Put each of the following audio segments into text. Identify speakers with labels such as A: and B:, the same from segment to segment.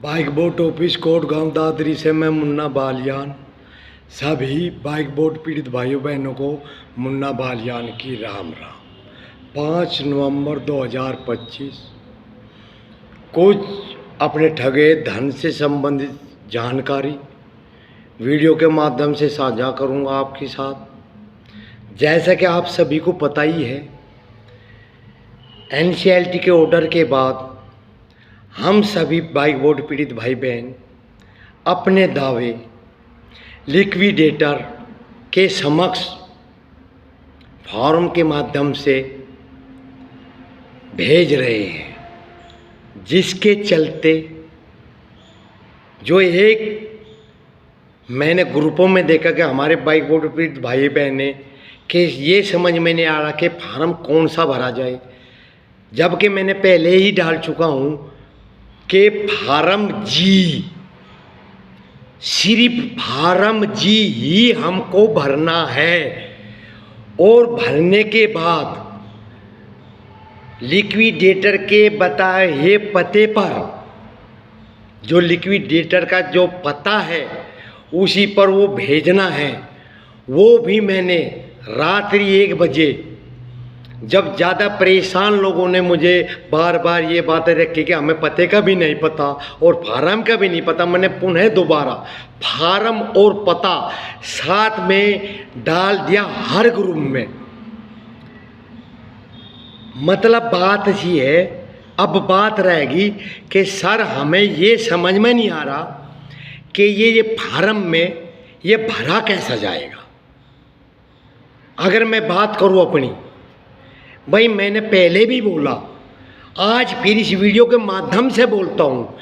A: Bike boat office coat गांव दादरी से मैं मुन्ना बालियान सभी बाइक बोट पीड़ित भाइयों बहनों को मुन्ना बालियान की राम राम। 5 नवंबर 2025 कुछ अपने ठगे धन से संबंधित जानकारी वीडियो के माध्यम से साझा करूंगा आपके साथ। जैसा कि आप सभी को पता ही है, एनसीएलटी के ऑर्डर के बाद हम सभी बाइक बोट पीड़ित भाई बहन अपने दावे लिक्विडेटर के समक्ष फॉर्म के माध्यम से भेज रहे हैं, जिसके चलते जो एक मैंने ग्रुपों में देखा कि हमारे बाइक बोट पीड़ित भाई बहने कि ये समझ में नहीं आ रहा कि फार्म कौन सा भरा जाए, जबकि मैंने पहले ही डाल चुका हूँ कि फार्म जी, सिर्फ फार्म जी ही हमको भरना है। और भरने के बाद लिक्विडेटर के बताए हुए पते पर, जो लिक्विडेटर का जो पता है उसी पर वो भेजना है। वो भी मैंने रात्रि 1 बजे, जब ज़्यादा परेशान लोगों ने मुझे बार बार ये बातें रखी कि हमें पते का भी नहीं पता और फार्म का भी नहीं पता, मैंने पुनः दोबारा फार्म और पता साथ में डाल दिया हर ग्रुप में। मतलब बात ही है, अब बात रहेगी कि सर हमें ये समझ में नहीं आ रहा कि ये फार्म में ये भरा कैसा जाएगा। अगर मैं बात करूँ अपनी, भाई मैंने पहले भी बोला, आज फिर इस वीडियो के माध्यम से बोलता हूँ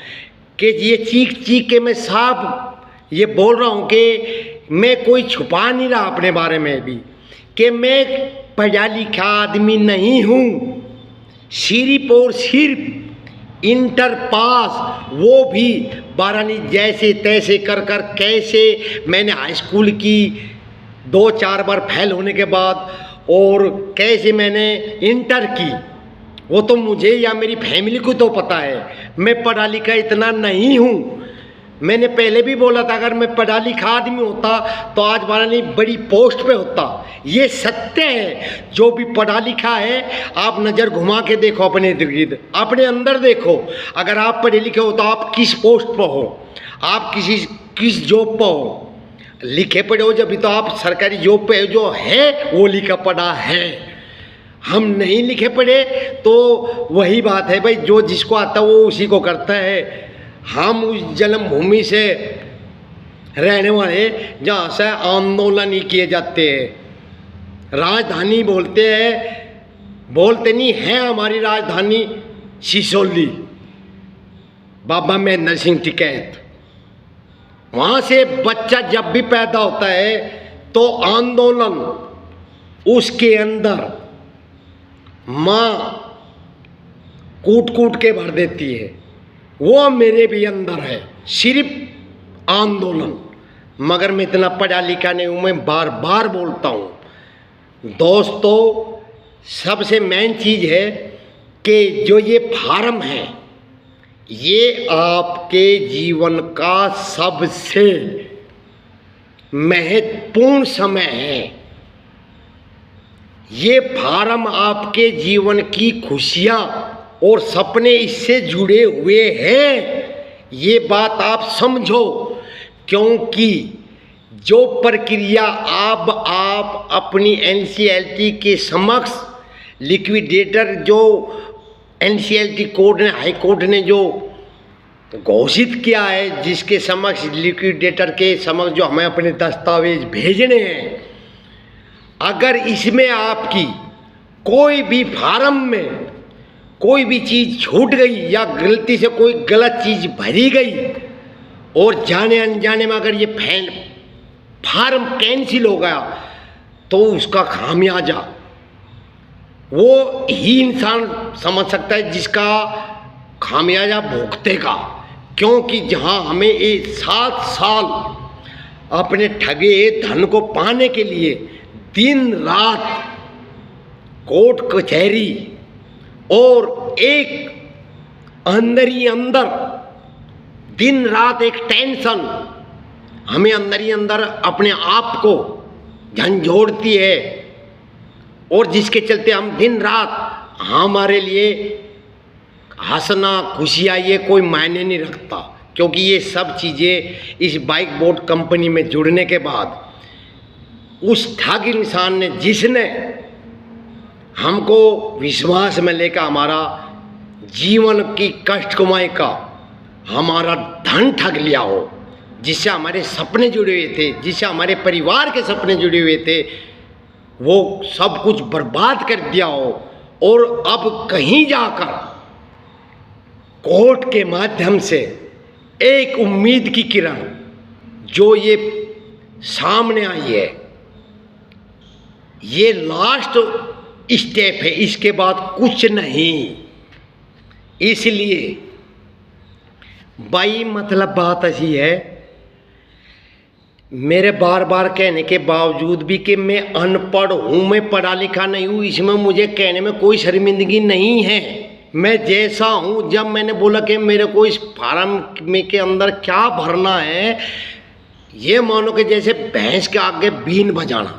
A: कि ये चीख चीख के मैं साफ ये बोल रहा हूँ कि मैं कोई छुपा नहीं रहा अपने बारे में भी कि मैं पढ़ा लिखा आदमी नहीं हूँ। सिर्फ और सिर्फ इंटर पास, वो भी 12 जैसे तैसे कर कर कैसे मैंने हाई स्कूल की 2-4 बार फेल होने के बाद और कैसे मैंने इंटर की, वो तो मुझे या मेरी फैमिली को तो पता है। मैं पढ़ा लिखा इतना नहीं हूँ। मैंने पहले भी बोला था, अगर मैं पढ़ा लिखा आदमी होता तो आज बड़ी पोस्ट पे होता। ये सत्य है। जो भी पढ़ा लिखा है, आप नज़र घुमा के देखो अपने इर्द गिर्द, अपने अंदर देखो। अगर आप पढ़े लिखे हो तो आप किस पोस्ट पर हो, आप किस जॉब पर हो। लिखे पढ़े हो जब तो आप सरकारी जॉब पे जो है वो लिखा पढ़ा है। हम नहीं लिखे पढ़े तो वही बात है भाई, जो जिसको आता वो उसी को करता है। हम उस जन्मभूमि से रहने वाले जहाँ से आंदोलन ही किए जाते हैं। राजधानी बोलते हैं, बोलते नहीं है हमारी राजधानी सिसोली, बाबा महेंद्र सिंह टिकैत। वहाँ से बच्चा जब भी पैदा होता है तो आंदोलन उसके अंदर माँ कूट कूट के भर देती है। वो मेरे भी अंदर है, सिर्फ आंदोलन। मगर मैं इतना पढ़ा लिखा नहीं हूँ, मैं बार बार बोलता हूँ। दोस्तों, सबसे मेन चीज़ है कि जो ये फार्म है, ये आपके जीवन का सबसे महत्वपूर्ण समय है। ये फार्म आपके जीवन की खुशियाँ और सपने इससे जुड़े हुए हैं। ये बात आप समझो, क्योंकि जो प्रक्रिया अब आप अपनी एनसीएलटी के समक्ष लिक्विडेटर, जो एनसीएलटी कोर्ट ने, हाई कोर्ट ने जो घोषित किया है, जिसके समक्ष लिक्विडेटर के समक्ष जो हमें अपने दस्तावेज भेजने हैं, अगर इसमें आपकी कोई भी फार्म में कोई भी चीज़ छूट गई या गलती से कोई गलत चीज़ भरी गई और जाने अनजाने में अगर ये फार्म कैंसिल हो गया तो उसका खामियाजा वो ही इंसान समझ सकता है जिसका खामियाजा भुगतेगा। क्योंकि जहां हमें ये 7 साल अपने ठगे धन को पाने के लिए दिन रात कोर्ट कचहरी और एक अंदर ही अंदर दिन रात एक टेंशन हमें अंदर ही अंदर अपने आप को झंझोड़ती है, और जिसके चलते हम दिन रात, हमारे लिए हंसना खुशियाँ ये कोई मायने नहीं रखता, क्योंकि ये सब चीज़ें इस बाइक बोट कंपनी में जुड़ने के बाद उस ठग इंसान ने, जिसने हमको विश्वास में लेकर हमारा जीवन की कष्ट कमाई का हमारा धन ठग लिया हो, जिससे हमारे सपने जुड़े हुए थे, जिससे हमारे परिवार के सपने जुड़े हुए थे, वो सब कुछ बर्बाद कर दिया हो, और अब कहीं जाकर कोर्ट के माध्यम से एक उम्मीद की किरण जो ये सामने आई है, ये लास्ट स्टेप है, इसके बाद कुछ नहीं। इसलिए भाई मतलब बात ऐसी है, मेरे बार बार कहने के बावजूद भी कि मैं अनपढ़ हूँ, मैं पढ़ा लिखा नहीं हूँ, इसमें मुझे कहने में कोई शर्मिंदगी नहीं है। मैं जैसा हूँ, जब मैंने बोला कि मेरे को इस फार्म में के अंदर क्या भरना है, ये मानो कि जैसे भैंस के आगे बीन बजाना,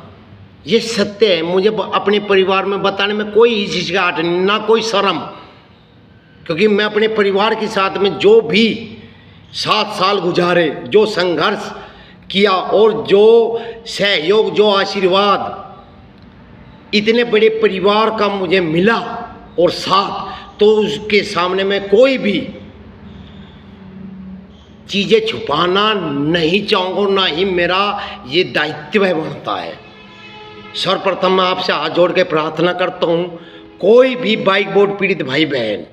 A: ये सत्य है। मुझे अपने परिवार में बताने में कोई हिचकिचाहट नहीं, ना कोई शर्म, क्योंकि मैं अपने परिवार के साथ में जो भी 7 साल गुजारे, जो संघर्ष किया और जो सहयोग, जो आशीर्वाद इतने बड़े परिवार का मुझे मिला और साथ, तो उसके सामने में कोई भी चीज़ें छुपाना नहीं चाहूँगा, ना ही मेरा ये दायित्व बनता है। सर्वप्रथम मैं आपसे हाथ जोड़ के प्रार्थना करता हूँ, कोई भी बाइक बोर्ड पीड़ित भाई बहन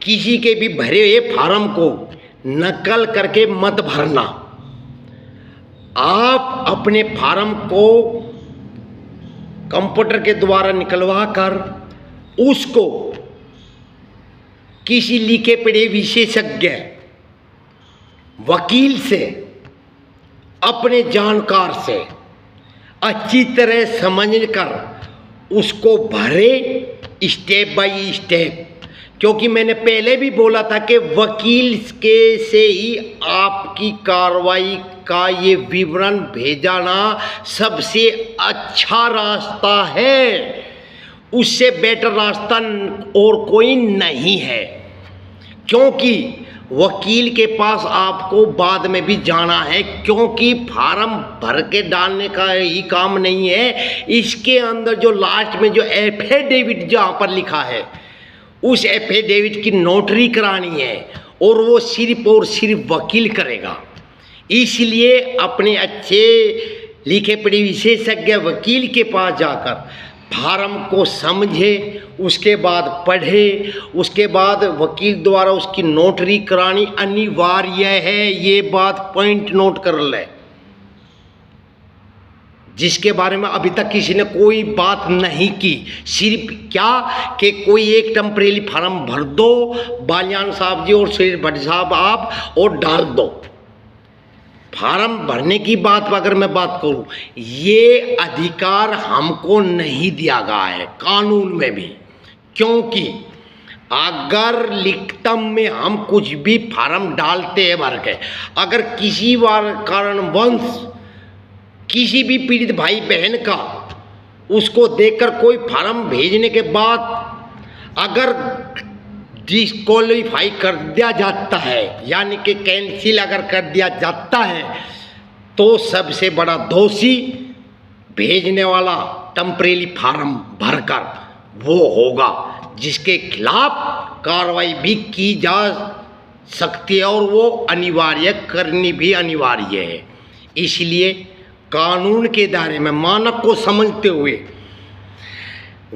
A: किसी के भी भरे हुए फार्म को नकल करके मत भरना। आप अपने फार्म को कंप्यूटर के द्वारा निकलवा कर उसको किसी लिखे पढ़े विशेषज्ञ वकील से, अपने जानकार से अच्छी तरह समझ कर उसको भरे स्टेप बाय स्टेप, क्योंकि मैंने पहले भी बोला था कि वकील के से ही आपकी कार्रवाई का ये विवरण भेजना सबसे अच्छा रास्ता है, उससे बेटर रास्ता और कोई नहीं है। क्योंकि वकील के पास आपको बाद में भी जाना है, क्योंकि फार्म भर के डालने का ही काम नहीं है, इसके अंदर जो लास्ट में जो एफिडेविट जहाँ पर लिखा है, उस एफिडेविट की नोटरी करानी है, और वो सिर्फ और सिर्फ वकील करेगा। इसलिए अपने अच्छे लिखे पढ़े विशेषज्ञ वकील के पास जाकर फार्म को समझे, उसके बाद पढ़े, उसके बाद वकील द्वारा उसकी नोटरी करानी अनिवार्य है। ये बात पॉइंट नोट कर ले, जिसके बारे में अभी तक किसी ने कोई बात नहीं की। सिर्फ क्या कि कोई एक टेम्परेरी फार्म भर दो, बालियान साहब जी और सुरेश भट्ट साहब आप, और डाल दो। फार्म भरने की बात अगर मैं बात करूं, ये अधिकार हमको नहीं दिया गया है कानून में भी, क्योंकि अगर लिखतम में हम कुछ भी फार्म डालते हैं भर के, अगर किसी बार कारणवश किसी भी पीड़ित भाई बहन का उसको देखकर कोई फार्म भेजने के बाद अगर डिस्क्वालीफाई कर दिया जाता है, यानी कि कैंसिल अगर कर दिया जाता है, तो सबसे बड़ा दोषी भेजने वाला टेम्परेरी फार्म भरकर वो होगा, जिसके खिलाफ कार्रवाई भी की जा सकती है, और वो अनिवार्य करनी भी अनिवार्य है। इसलिए कानून के दायरे में मानक को समझते हुए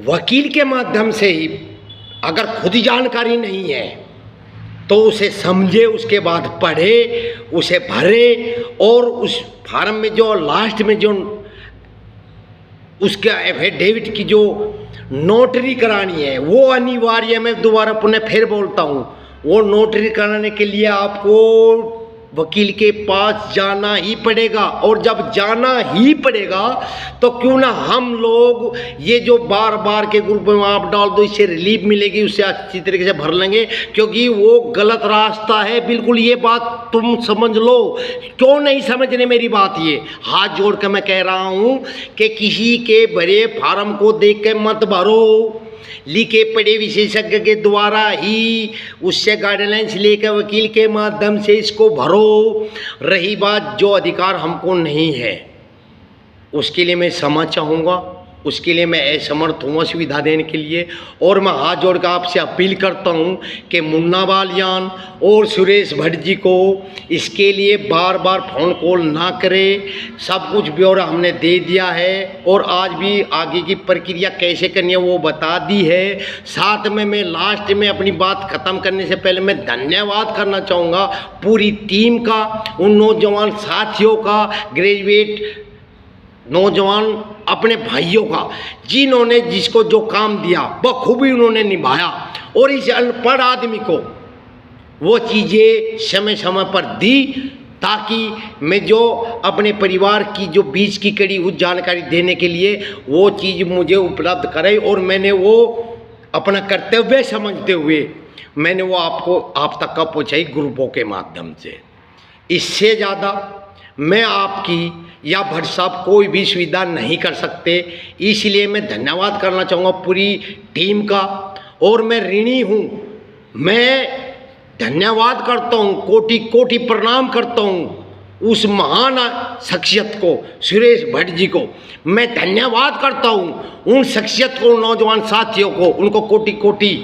A: वकील के माध्यम से ही, अगर खुद जानकारी नहीं है तो उसे समझे, उसके बाद पढ़े, उसे भरे, और उस फार्म में जो लास्ट में जो उसका एफिडेविट की जो नोटरी करानी है वो अनिवार्य। मैं दोबारा पुनः फिर बोलता हूँ, वो नोटरी कराने के लिए आपको वकील के पास जाना ही पड़ेगा। और जब जाना ही पड़ेगा तो क्यों ना हम लोग ये जो बार बार के ग्रुप में आप डाल दो, इससे रिलीफ मिलेगी, उससे अच्छी तरीके से भर लेंगे, क्योंकि वो गलत रास्ता है बिल्कुल। ये बात तुम समझ लो। क्यों नहीं समझने मेरी बात? ये हाथ जोड़ कर मैं कह रहा हूं कि किसी के भरे फार्म को देख के मत भरो, लिखे पढ़े विशेषज्ञ के द्वारा ही उससे गाइडलाइंस लेकर वकील के माध्यम से इसको भरो। रही बात जो अधिकार हमको नहीं है, उसके लिए मैं क्षमा चाहूँगा, उसके लिए मैं असमर्थ हूँ सुविधा देने के लिए। और मैं हाथ जोड़ कर आपसे अपील करता हूँ कि मुन्ना बालियान और सुरेश भट्ट जी को इसके लिए बार बार फ़ोन कॉल ना करें। सब कुछ ब्यौरा हमने दे दिया है और आज भी आगे की प्रक्रिया कैसे करनी है वो बता दी है। साथ में मैं लास्ट में अपनी बात ख़त्म करने से पहले मैं धन्यवाद करना चाहूँगा पूरी टीम का, उन नौजवान साथियों का, ग्रेजुएट नौजवान अपने भाइयों का, जिन्होंने जिसको जो काम दिया बखूबी उन्होंने निभाया और इस अनपढ़ आदमी को वो चीज़ें समय समय पर दी, ताकि मैं जो अपने परिवार की जो बीच की कड़ी उस जानकारी देने के लिए वो चीज़ मुझे उपलब्ध करे। और मैंने वो अपना कर्तव्य समझते हुए मैंने वो आप तक का पहुँचाई ग्रुपों के माध्यम से। इससे ज़्यादा मैं आपकी या भट्ट साहब कोई भी सुविधा नहीं कर सकते, इसलिए मैं धन्यवाद करना चाहूँगा पूरी टीम का। और मैं ऋणी हूँ, मैं धन्यवाद करता हूँ, कोटि कोटि प्रणाम करता हूँ उस महान शख्सियत को, सुरेश भट्ट जी को मैं धन्यवाद करता हूँ। उन शख्सियत को, नौजवान साथियों को, उनको कोटि कोटि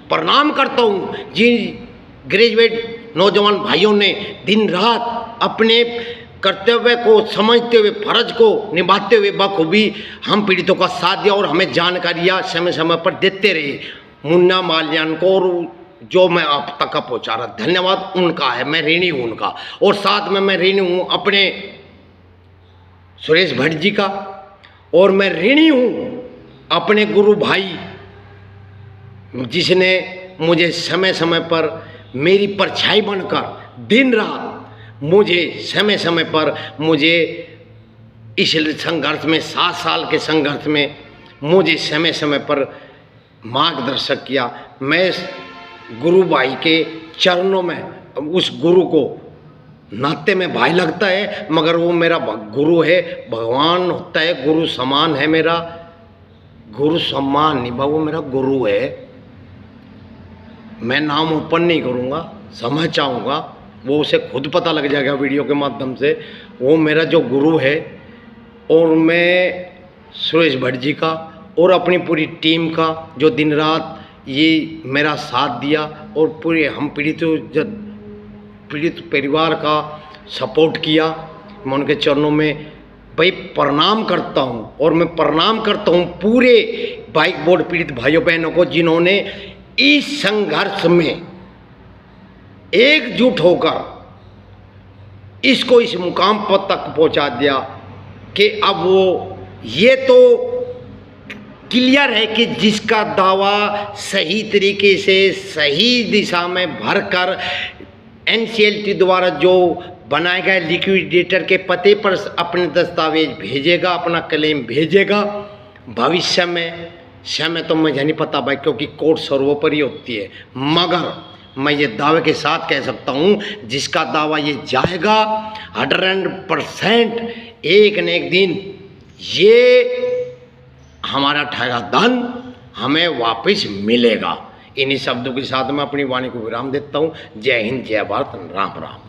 A: प्रणाम करता हूँ जिन ग्रेजुएट नौजवान भाइयों ने दिन रात अपने कर्तव्य को समझते हुए, फर्ज को निभाते हुए बखूबी हम पीड़ितों का साथ दिया और हमें जानकारियाँ समय समय पर देते रहे। मुन्ना बालियान को और जो मैं आप तक का पहुँचा रहा, धन्यवाद उनका है, मैं ऋणी हूँ उनका। और साथ में मैं ऋणी हूँ अपने सुरेश भट्ट जी का, और मैं ऋणी हूँ अपने गुरु भाई जिसने मुझे समय समय पर मेरी परछाई बनकर दिन रात मुझे समय समय पर मुझे इस संघर्ष में, 7 साल के संघर्ष में मुझे समय समय पर मार्गदर्शक किया। मैं गुरु भाई के चरणों में, उस गुरु को नाते में भाई लगता है, मगर वो मेरा गुरु है, भगवान होता है, गुरु समान है मेरा, गुरु सम्मान नहीं, वो मेरा गुरु है। मैं नाम ओपन नहीं करूँगा, समझ चाहूँगा, वो उसे खुद पता लग जाएगा वीडियो के माध्यम से। वो मेरा जो गुरु है, और मैं सुरेश भट्ट जी का और अपनी पूरी टीम का जो दिन रात ये मेरा साथ दिया और पूरे हम पीड़ित परिवार का सपोर्ट किया, मैं उनके चरणों में भाई प्रणाम करता हूँ। और मैं प्रणाम करता हूँ पूरे बाइक बोर्ड पीड़ित भाइयों बहनों को, जिन्होंने इस संघर्ष में एकजुट होकर इसको इस मुकाम पर तक पहुंचा दिया कि अब वो ये तो क्लियर है कि जिसका दावा सही तरीके से सही दिशा में भरकर NCLT द्वारा जो बनाए गए लिक्विडेटर के पते पर अपने दस्तावेज भेजेगा, अपना क्लेम भेजेगा, भविष्य में समय तो मुझे नहीं पता भाई, क्योंकि कोर्ट सर्वोपरि होती है, मगर मैं ये दावे के साथ कह सकता हूँ जिसका दावा ये जाएगा 100% एक न एक दिन ये हमारा ठगा धन हमें वापस मिलेगा। इन्हीं शब्दों के साथ मैं अपनी वाणी को विराम देता हूँ। जय हिंद, जय भारत, राम राम।